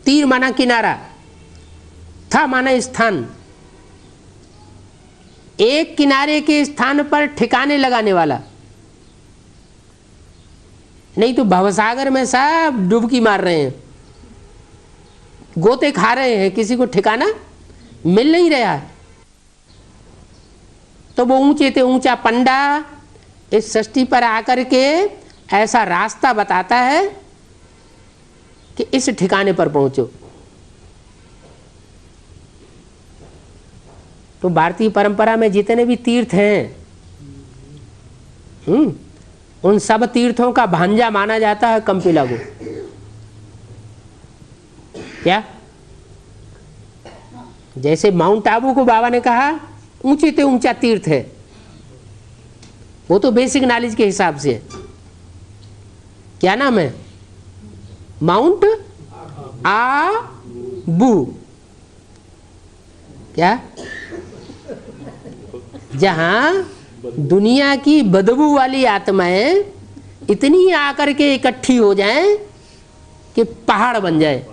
तीर माना किनारा, था माना स्थान। एक किनारे के स्थान पर ठिकाने लगाने वाला, नहीं तो भवसागर में सब डुबकी मार रहे हैं, गोते खा रहे हैं, किसी को ठिकाना मिल नहीं रहा है। तो वो ऊंचे ते ऊंचा पंडा इस सृष्टि पर आकर के ऐसा रास्ता बताता है कि इस ठिकाने पर पहुंचो। तो भारतीय परंपरा में जितने भी तीर्थ हैं, उन सब तीर्थों का भांजा माना जाता है कंपिलागो। क्या? जैसे माउंट आबू को बाबा ने कहा ऊंचे ते ऊंचा तीर्थ है, वो तो बेसिक नॉलेज के हिसाब से है। क्या नाम है? माउंट आबू। क्या? जहां दुनिया की बदबू वाली आत्माएं इतनी आकर के इकट्ठी हो जाएं कि पहाड़ बन जाए।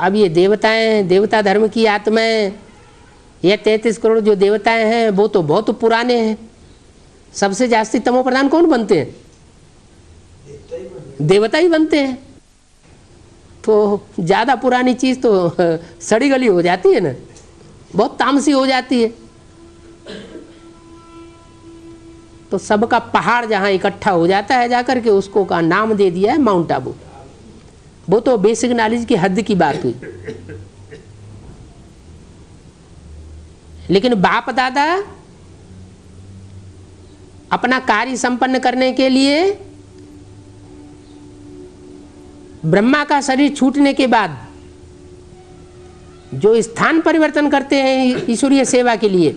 अब ये देवताएं, देवता धर्म की आत्माएं, ये 33 करोड़ जो देवताएं हैं वो तो बहुत पुराने हैं। सबसे जास्ती तमो प्रधान कौन बनते हैं? देवता ही बनते हैं। तो ज्यादा पुरानी चीज तो सड़ी गली हो जाती है ना, बहुत तामसी हो जाती है। तो सबका पहाड़ जहां इकट्ठा हो जाता है जाकर के, उसको का नाम दे दिया है माउंट आबू। वो तो बेसिक नॉलेज की हद की बात हुई। लेकिन बाप दादा अपना कार्य संपन्न करने के लिए ब्रह्मा का शरीर छूटने के बाद जो स्थान परिवर्तन करते हैं ईश्वरीय सेवा के लिए,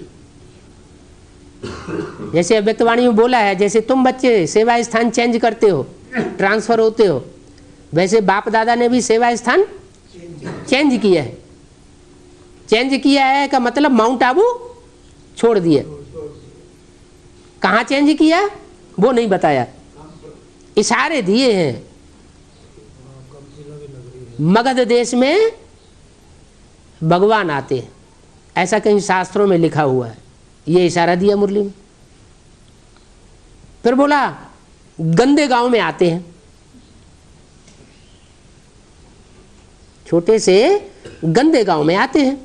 जैसे अव्यक्तवाणी में बोला है, जैसे तुम बच्चे सेवा स्थान चेंज करते हो, ट्रांसफर होते हो, वैसे बाप दादा ने भी सेवा स्थान चेंज किया है। चेंज किया है का मतलब माउंट आबू छोड़ दिया। कहाँ चेंज किया वो नहीं बताया, इशारे दिए हैं। मगध देश में भगवान आते हैं, ऐसा कहीं शास्त्रों में लिखा हुआ है, ये इशारा दिया मुरली में। फिर बोला गंदे गांव में आते हैं, छोटे से गंदे गांव में आते हैं।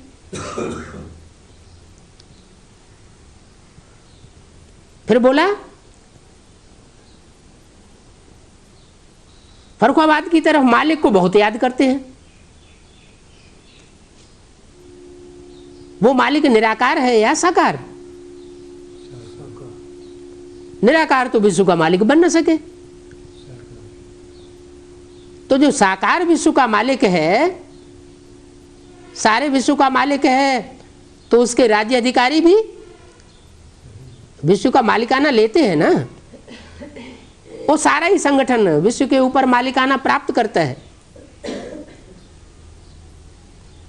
फिर बोला फरुखाबाद की तरफ मालिक को बहुत याद करते हैं। वो मालिक निराकार है या साकार? निराकार तो विश्व का मालिक बन न सके। तो जो साकार विश्व का मालिक है, सारे विश्व का मालिक है, तो उसके राज्य अधिकारी भी विश्व का मालिकाना लेते हैं ना। वो सारा ही संगठन विश्व के ऊपर मालिकाना प्राप्त करता है।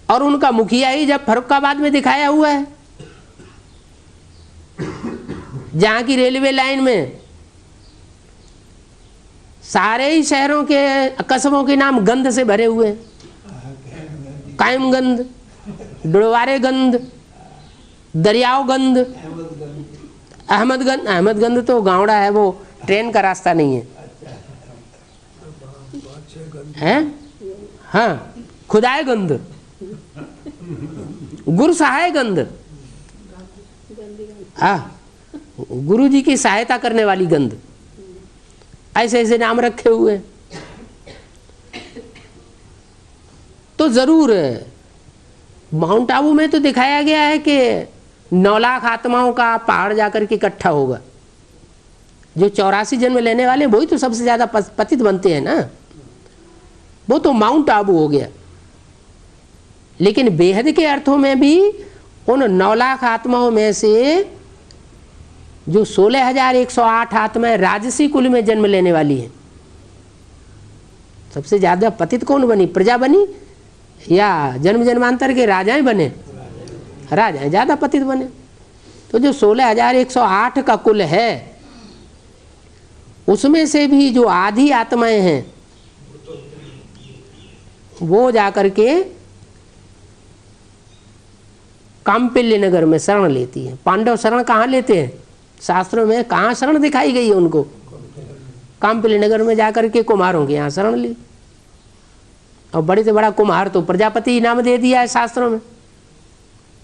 और उनका मुखिया ही जब फरुखाबाद में दिखाया हुआ है, जहां की रेलवे लाइन में सारे ही शहरों के कस्बों के नाम गंध से भरे हुए हैं। कायमगंज, डुड़वारेगंज, दरियाओगंज, अहमदगंज। अहमदगंज तो गावड़ा है, वो ट्रेन का रास्ता नहीं है। हाँ, खुदाएगंज, गुरसहायगंज, हाँ, गुरु जी की सहायता करने वाली गंध। ऐसे ऐसे नाम रखे हुए। तो जरूर माउंट आबू में तो दिखाया गया है कि 9 लाख आत्माओं का पहाड़ जाकर के इकट्ठा होगा। जो 84 जन्म लेने वाले वही तो सबसे ज्यादा पतित बनते हैं ना। वो तो माउंट आबू हो गया। लेकिन बेहद के अर्थों में भी उन 9 लाख आत्माओं में से जो 16,108 आत्माएं राजसी कुल में जन्म लेने वाली हैं, सबसे ज्यादा पतित कौन बनी? प्रजा बनी या जन्म जन्मांतर के राजाएं बने? राजाएं ज्यादा पतित बने। तो जो 16,108 का कुल है, उसमें से भी जो आधी आत्माएं हैं वो जाकर के काम्पिल्य नगर में शरण लेती है। पांडव शरण कहाँ लेते हैं? शास्त्रों में कहाँ शरण दिखाई गई है उनको? काम्पिल्य नगर में जाकर के कुम्हारों के यहाँ शरण ली। और बड़े से बड़ा कुम्हार तो प्रजापति नाम दे दिया है शास्त्रों में।